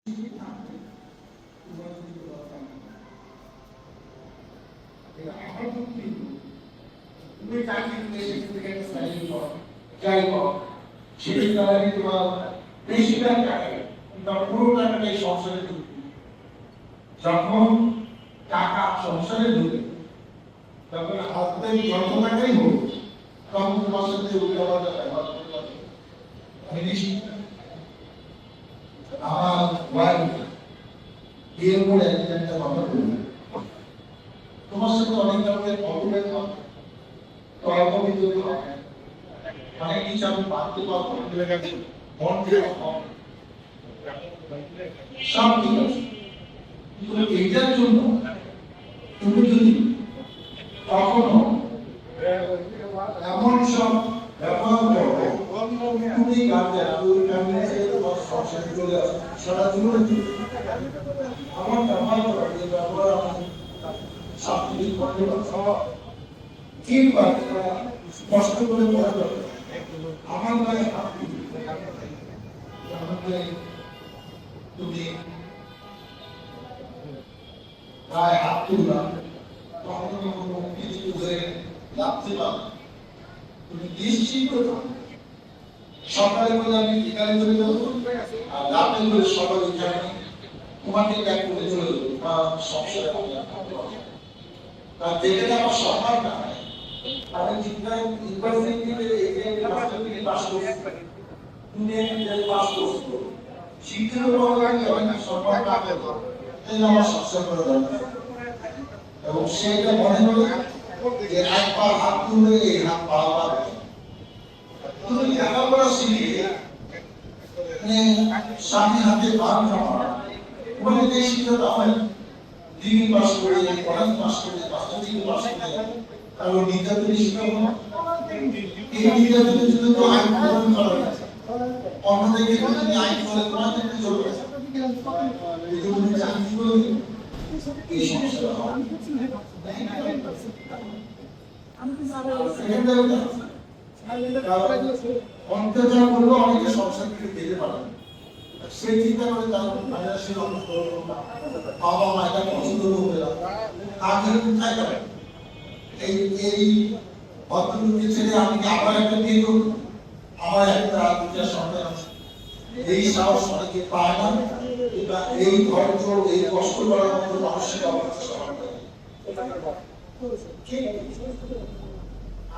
তুমি চাকরি যাই হোক সেই কারণে তোমার বেশিরভাগ টাকা তোমার পুরো টাকাটাই সংসারে ঢুকবে। যখন টাকা সংসারে ঢুকে তখন হাতে যত টাকাই হোক তখন তোমার সাথে আমার ওয়াইফ বিয়ের পরে একটা কথা বলবে, তোমার সাথে অনেক ধরনের প্রবলেম হয়, তর্ক বিতর্ক হয়, অনেক কিছু আমি বাড়তে পারবো মন সব ঠিক আছে, কিন্তু এইটার জন্য তুমি যদি কখনো এমন সব ব্যবহার করো তুমি গার্জেন তোমার সংসারে চলে আসো সারা জীবনে আমার ব্যবহার করা যে ব্যবহার আমি সব কিছু করতে পারছি কিংবা কষ্ট করে বলা যাবে আমার গায়ে হাত আমাকে তুমি গায়ে হাত তুললাম কখনো কখনো কিছু হয়ে লাগতে পারো তুমি নিশ্চিত সকালে বলে আমি বিকালে চলে যাবো আর রাতে বলে সকালে যাই তোমাকে ব্যাগ করে চলে যাবো বা সংসারে তার দেখে আমার সম্মান না আমি চিন্তা ইউনিভার্সিটিতে পাস করছি তুমি পাস করছো শিক্ষিত অনেক সম্মান না পেতো এই আমার সংসার করে দরকার এবং সেইটা মনে হলো যে এক পা হাত তুলে এই হাত পা তুমি লেখাপড়া শিখে স্বামী হাতে পান খাওয়া ওখানে যে শিক্ষাটা হয় ডিগ্রি পাস করে কলেজ পাস করে মাস্টার পাস করে কারণ নির্যাতনের শিক্ষা হয় এই নির্যাতনের জন্য তো আইন প্রণয়ন করা হয়েছে অন্যদিকে যদি আইন প্রণয়ন করা যেতে চলবে এই জন্য চাকরি করে এই সমস্যা হয় অত্যাচার করলেও অনেকে সংসার থেকে যেতে পারে সেই চিন্তা করে তার ফাইন্যান্সিয়াল অবস্থা বাবা মা এটা পছন্দ হবে না কাকে কোথায় যাবে এই এই ভদ্রলোকের ছেলে আমি আবার একটা বিয়ে করবো আমার একটা দুটা সন্তান আছে এই সাহস অনেকে পায় না কিংবা এই ধৈর্য এই কষ্ট করার মতো মানসিক অবস্থা